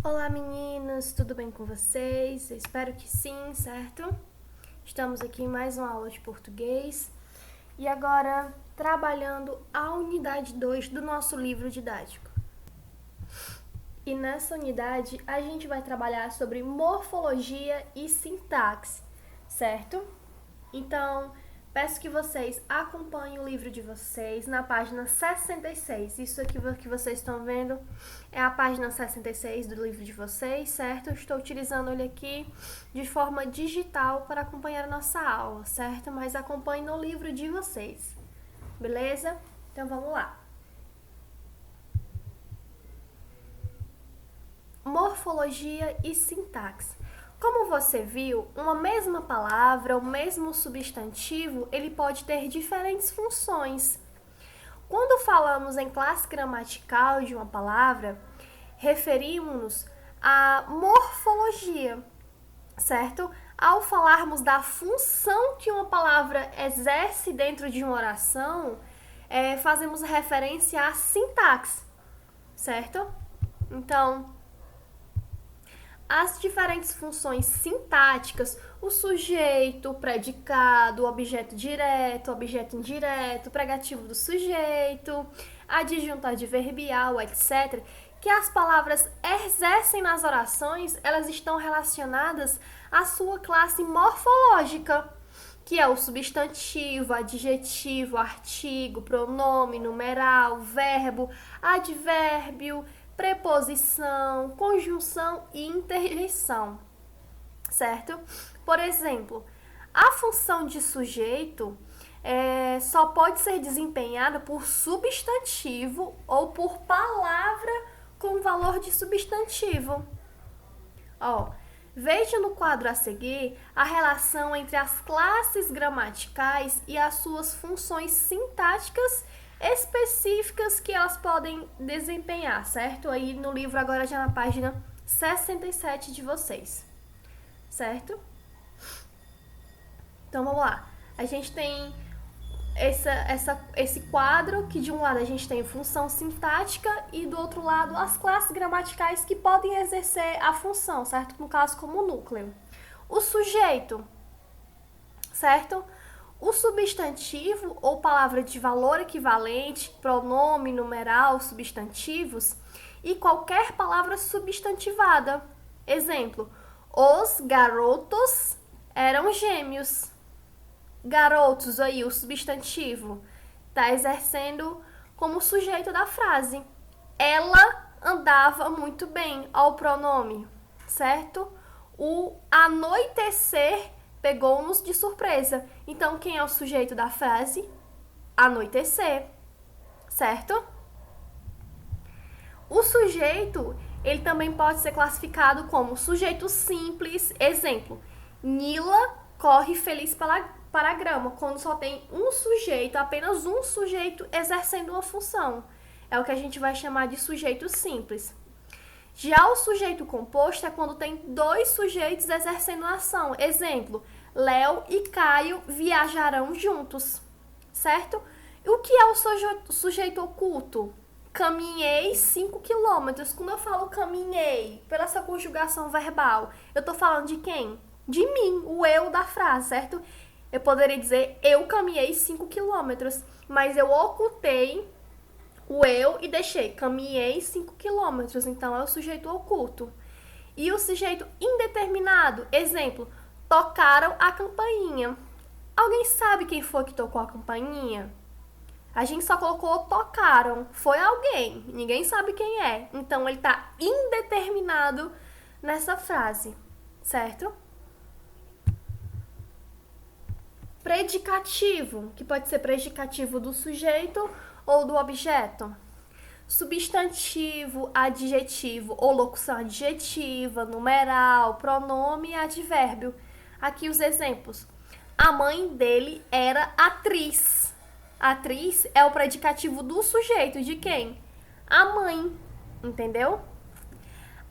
Olá meninas, tudo bem com vocês? Eu espero que sim, certo? Estamos aqui em mais uma aula de português e agora trabalhando a unidade 2 do nosso livro didático. E nessa unidade a gente vai trabalhar sobre morfologia e sintaxe, certo? Então, peço que vocês acompanhem o livro de vocês na página 66. Isso aqui que vocês estão vendo é a página 66 do livro de vocês, certo? Eu estou utilizando ele aqui de forma digital para acompanhar a nossa aula, certo? Mas acompanhe no livro de vocês, beleza? Então, vamos lá. Morfologia e sintaxe. Como você viu, uma mesma palavra, o mesmo substantivo, ele pode ter diferentes funções. Quando falamos em classe gramatical de uma palavra, referimos-nos à morfologia, certo? Ao falarmos da função que uma palavra exerce dentro de uma oração, fazemos referência à sintaxe, certo? Então, as diferentes funções sintáticas, o sujeito, o predicado, o objeto direto, o objeto indireto, o pregativo do sujeito, adjunto adverbial, etc., que as palavras exercem nas orações, elas estão relacionadas à sua classe morfológica, que é o substantivo, adjetivo, artigo, pronome, numeral, verbo, advérbio, preposição, conjunção e interjeição, certo? Por exemplo, a função de sujeito só pode ser desempenhada por substantivo ou por palavra com valor de substantivo. Veja no quadro a seguir a relação entre as classes gramaticais e as suas funções sintáticas específicas que elas podem desempenhar, certo? Aí no livro agora já na página 67 de vocês, certo? Então vamos lá. A gente tem esse quadro que de um lado a gente tem função sintática e do outro lado as classes gramaticais que podem exercer a função, certo? No caso como núcleo. O sujeito, certo? O substantivo ou palavra de valor equivalente, pronome, numeral, substantivos e qualquer palavra substantivada. Exemplo, os garotos eram gêmeos. Garotos, aí o substantivo está exercendo como sujeito da frase. Ela andava muito bem, ao pronome, certo? O anoitecer pegou-nos de surpresa. Então, quem é o sujeito da frase? Anoitecer, certo? O sujeito, ele também pode ser classificado como sujeito simples. Exemplo, Nila corre feliz para a grama, quando só tem um sujeito, apenas um sujeito exercendo uma função. É o que a gente vai chamar de sujeito simples. Já o sujeito composto é quando tem dois sujeitos exercendo a ação. Exemplo, Léo e Caio viajarão juntos, certo? E o que é o sujeito oculto? Caminhei 5 quilômetros. Quando eu falo caminhei, pela essa conjugação verbal, eu tô falando de quem? De mim, o eu da frase, certo? Eu poderia dizer, eu caminhei 5 quilômetros, mas eu ocultei o eu e deixei, caminhei 5 quilômetros, então é o sujeito oculto. E o sujeito indeterminado, exemplo, tocaram a campainha. Alguém sabe quem foi que tocou a campainha? A gente só colocou tocaram, foi alguém, ninguém sabe quem é. Então ele está indeterminado nessa frase, certo? Predicativo, que pode ser predicativo do sujeito ou do objeto. Substantivo, adjetivo ou locução adjetiva, numeral, pronome e advérbio. Aqui os exemplos. A mãe dele era atriz. Atriz é o predicativo do sujeito, de quem? A mãe, entendeu?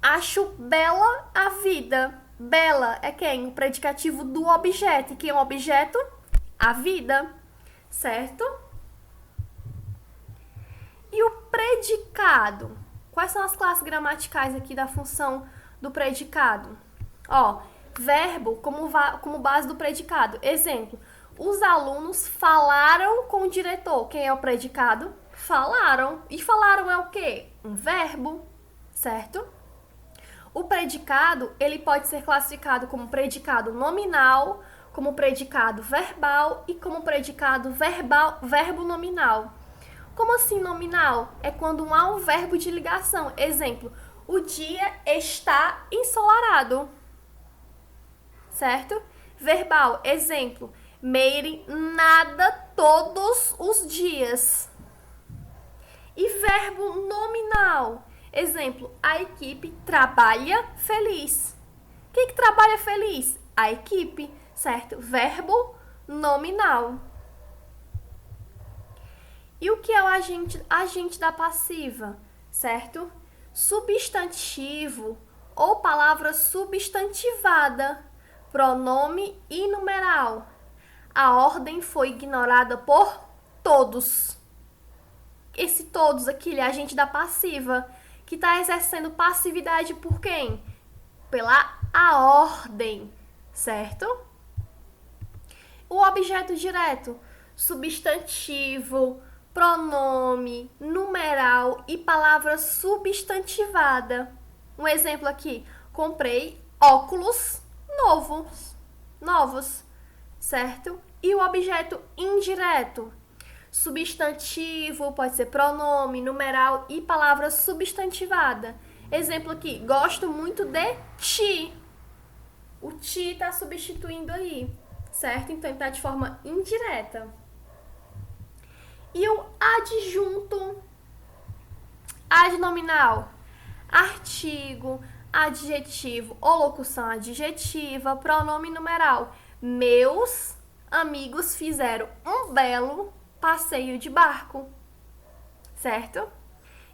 Acho bela a vida. Bela é quem? O predicativo do objeto. E quem é o objeto? A vida, certo? E o predicado? Quais são as classes gramaticais aqui da função do predicado? Ó, verbo como base do predicado. Exemplo, os alunos falaram com o diretor. Quem é o predicado? Falaram. E falaram é o quê? Um verbo, certo? O predicado, ele pode ser classificado como predicado nominal, como predicado verbal e como predicado verbo nominal. Como assim nominal? É quando não há um verbo de ligação. Exemplo, o dia está ensolarado. Certo? Verbal, exemplo, Meire nada todos os dias. E verbo nominal, exemplo, a equipe trabalha feliz. Quem que trabalha feliz? A equipe, certo? Verbo nominal. E o que é o agente da passiva, certo? Substantivo ou palavra substantivada, pronome e numeral. A ordem foi ignorada por todos. Esse todos aqui, ele é agente da passiva, que está exercendo passividade por quem? Pela a ordem, certo? O objeto direto, substantivo, pronome, numeral e palavra substantivada. Um exemplo aqui, comprei óculos novos, certo? E o objeto indireto, substantivo, pode ser pronome, numeral e palavra substantivada. Exemplo aqui, gosto muito de ti. O ti está substituindo aí, certo? Então, ele está de forma indireta. E o adjunto, adnominal, artigo, adjetivo ou locução adjetiva, pronome numeral. Meus amigos fizeram um belo passeio de barco, certo?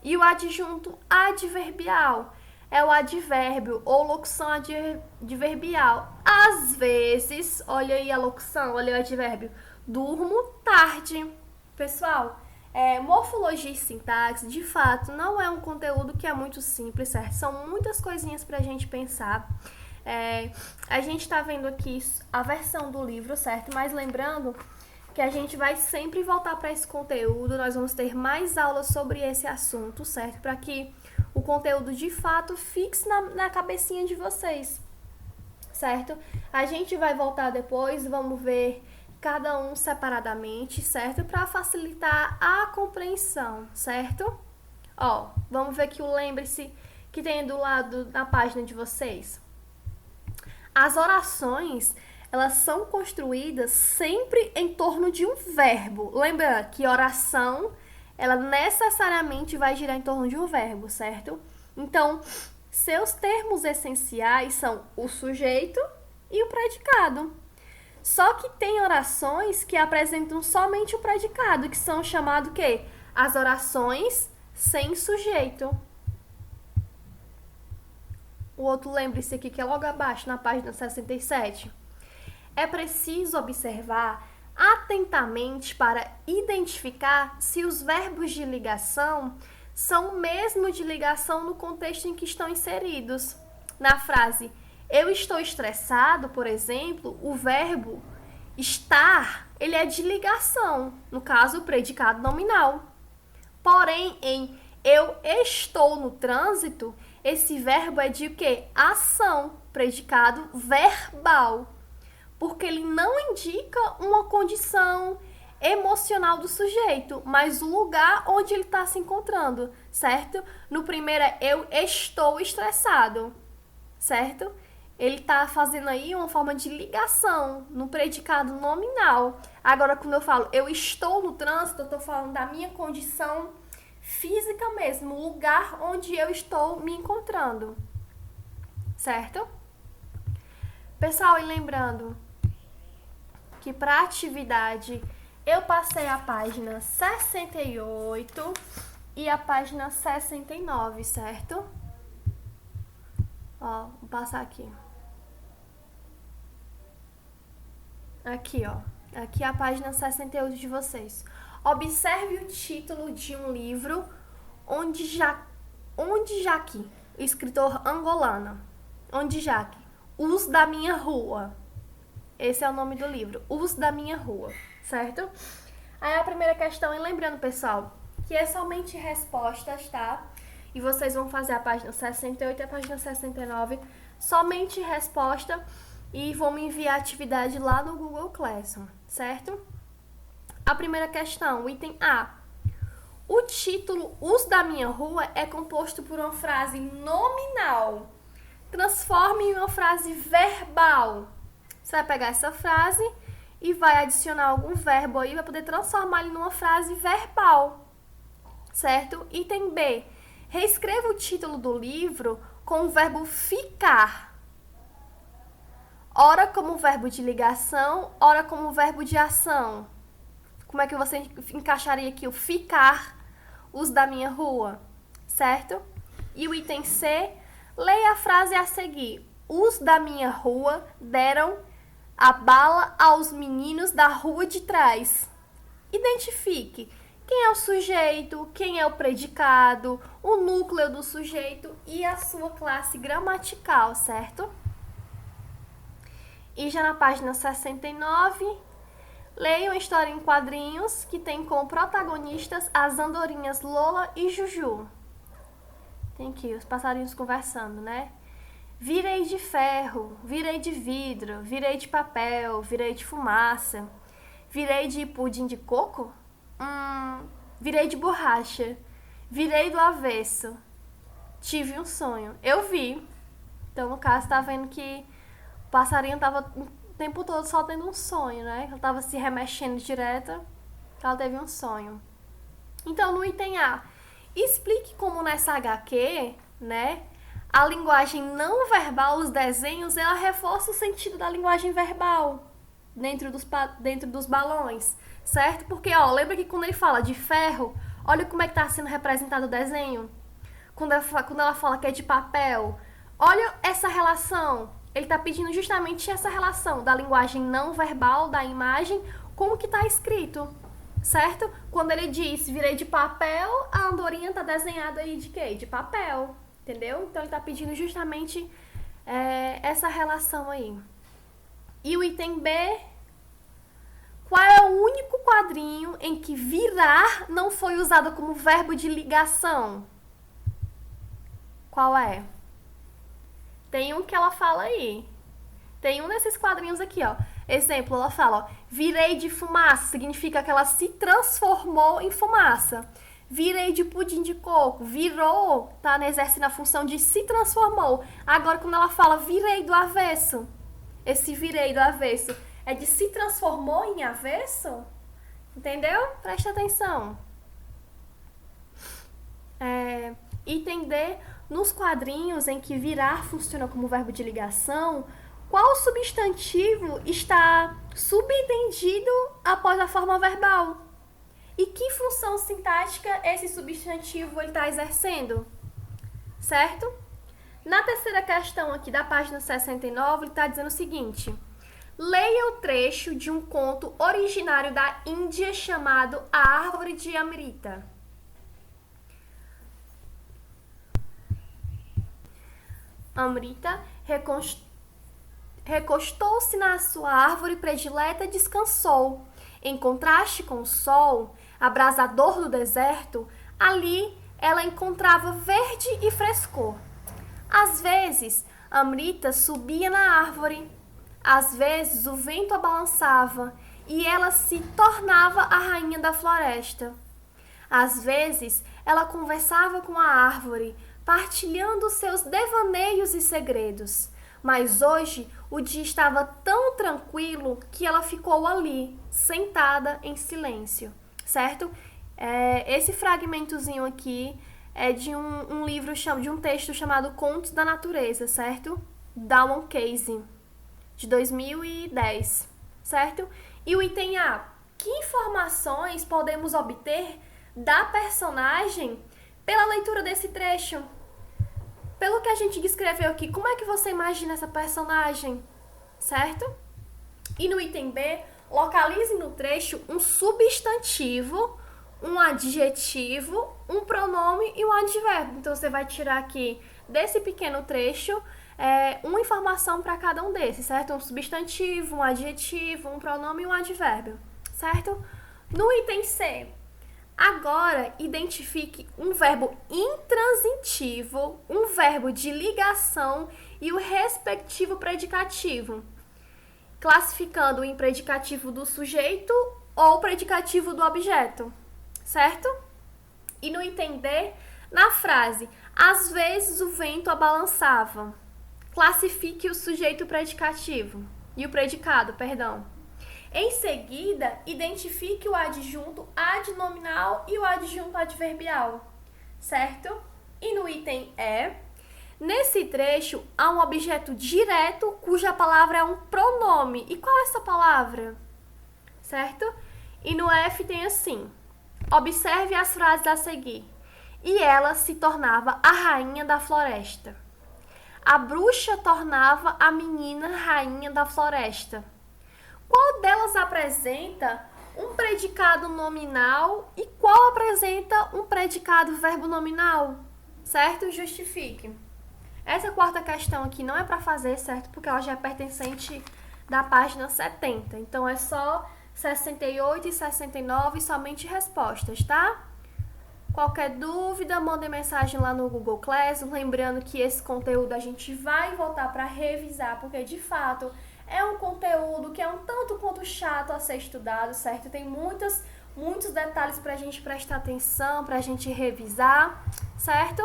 E o adjunto adverbial é o advérbio ou locução adverbial. Às vezes, olha aí a locução, olha o advérbio, durmo tarde. Pessoal, morfologia e sintaxe, de fato, não é um conteúdo que é muito simples, certo? São muitas coisinhas pra gente pensar. A gente tá vendo aqui a versão do livro, certo? Mas lembrando que a gente vai sempre voltar para esse conteúdo, nós vamos ter mais aulas sobre esse assunto, certo? Para que o conteúdo de fato fixe na cabecinha de vocês, certo? A gente vai voltar depois, vamos ver cada um separadamente, certo? Para facilitar a compreensão, certo? Ó, vamos ver aqui o lembre-se que tem do lado da página de vocês. As orações, elas são construídas sempre em torno de um verbo. Lembra que oração, ela necessariamente vai girar em torno de um verbo, certo? Então, seus termos essenciais são o sujeito e o predicado. Só que tem orações que apresentam somente o predicado, que são chamadas o quê? As orações sem sujeito. O outro, lembre-se aqui que é logo abaixo, na página 67. É preciso observar atentamente para identificar se os verbos de ligação são mesmo de ligação no contexto em que estão inseridos. Na frase eu estou estressado, por exemplo, o verbo estar, ele é de ligação, no caso, o predicado nominal. Porém, em eu estou no trânsito, esse verbo é de quê? Ação, predicado verbal. Porque ele não indica uma condição emocional do sujeito, mas o lugar onde ele está se encontrando, certo? No primeiro é eu estou estressado, certo? Ele está fazendo aí uma forma de ligação no predicado nominal. Agora, quando eu falo eu estou no trânsito, eu estou falando da minha condição física mesmo, o lugar onde eu estou me encontrando, certo? Pessoal, e lembrando que para atividade eu passei a página 68 e a página 69, certo? Ó, vou passar aqui. Aqui, ó. Aqui é a página 68 de vocês. Observe o título de um livro onde já Onde Jaqui, escritor angolano. Onde Jaqui, Os da Minha Rua. Esse é o nome do livro, Os da Minha Rua, certo? Aí a primeira questão, e lembrando, pessoal, que é somente respostas, tá? E vocês vão fazer a página 68 e a página 69, somente resposta, e vão me enviar a atividade lá no Google Classroom, certo? A primeira questão, o item A. O título Os da Minha Rua é composto por uma frase nominal. Transforme em uma frase verbal. Você vai pegar essa frase e vai adicionar algum verbo aí para poder transformar ele numa frase verbal, certo? Item B. Reescreva o título do livro com o verbo ficar. Ora como verbo de ligação, ora como verbo de ação. Como é que você encaixaria aqui o ficar, os da minha rua, certo? E o item C, leia a frase a seguir. Os da minha rua deram a bala aos meninos da rua de trás. Identifique quem é o sujeito, quem é o predicado, o núcleo do sujeito e a sua classe gramatical, certo? E já na página 69, leia uma história em quadrinhos que tem como protagonistas as andorinhas Lola e Juju. Tem aqui os passarinhos conversando, né? Virei de ferro, virei de vidro, virei de papel, virei de fumaça. Virei de pudim de coco? Virei de borracha. Virei do avesso. Tive um sonho. Eu vi. Então, no caso, tá vendo que o passarinho tava o tempo todo só tendo um sonho, né? Ela tava se remexendo direto. Ela teve um sonho. Então, no item A, explique como nessa HQ, né? A linguagem não verbal, os desenhos, ela reforça o sentido da linguagem verbal dentro dos balões, certo? Porque, ó, lembra que quando ele fala de ferro, olha como é que tá sendo representado o desenho. Quando ela fala que é de papel, olha essa relação. Ele tá pedindo justamente essa relação da linguagem não verbal, da imagem, como que tá escrito, certo? Quando ele diz, virei de papel, a andorinha tá desenhada aí de quê? De papel, entendeu? Então ele tá pedindo justamente essa relação aí. E o item B, qual é o único quadrinho em que virar não foi usado como verbo de ligação? Qual é? Tem um que ela fala aí. Tem um desses quadrinhos aqui, ó. Exemplo, ela fala, ó, virei de fumaça, significa que ela se transformou em fumaça. Virei de pudim de coco, virou, tá, exercendo a função de se transformou. Agora, quando ela fala virei do avesso, esse virei do avesso é de se transformou em avesso? Entendeu? Presta atenção. Item D, nos quadrinhos em que virar funciona como verbo de ligação, qual substantivo está subentendido após a forma verbal? E que função sintática esse substantivo está exercendo? Certo? Na terceira questão aqui da página 69, ele está dizendo o seguinte. Leia o trecho de um conto originário da Índia chamado A Árvore de Amrita. Amrita recostou-se na sua árvore predileta e descansou. Em contraste com o sol, abrasador do deserto, ali ela encontrava verde e frescor. Às vezes, Amrita subia na árvore, às vezes o vento a balançava e ela se tornava a rainha da floresta. Às vezes, ela conversava com a árvore, partilhando seus devaneios e segredos. Mas hoje o dia estava tão tranquilo que ela ficou ali, sentada em silêncio, certo? Esse fragmentozinho aqui é de um livro, de um texto chamado Contos da Natureza, certo? Dalton Casey, de 2010, certo? E o item A, que informações podemos obter da personagem pela leitura desse trecho? Pelo que a gente descreveu aqui, como é que você imagina essa personagem, certo? E no item B, localize no trecho um substantivo um adjetivo, um pronome e um advérbio. Então, você vai tirar aqui desse pequeno trecho uma informação para cada um desses, certo? Um substantivo, um adjetivo, um pronome e um advérbio, certo? No item C, agora identifique um verbo intransitivo, um verbo de ligação e o respectivo predicativo, classificando em predicativo do sujeito ou predicativo do objeto, certo? E no item D, na frase, às vezes o vento a balançava, classifique o sujeito predicativo e o predicado, perdão. Em seguida, identifique o adjunto adnominal e o adjunto adverbial, certo? E no item E, nesse trecho, há um objeto direto cuja palavra é um pronome. E qual é essa palavra? Certo? E no F tem assim, observe as frases a seguir. E ela se tornava a rainha da floresta. A bruxa tornava a menina rainha da floresta. Qual delas apresenta um predicado nominal e qual apresenta um predicado verbo nominal? Certo? Justifique. Essa quarta questão aqui não é para fazer, certo? Porque ela já é pertencente da página 70. Então, é só 68 e 69 somente respostas, tá? Qualquer dúvida, mandem mensagem lá no Google Classroom. Lembrando que esse conteúdo a gente vai voltar para revisar, porque de fato é um conteúdo que é um tanto quanto chato a ser estudado, certo? Tem muitos detalhes para a gente prestar atenção, para a gente revisar, certo?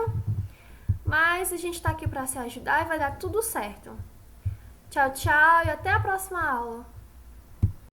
Mas a gente está aqui para se ajudar e vai dar tudo certo. Tchau, tchau e até a próxima aula.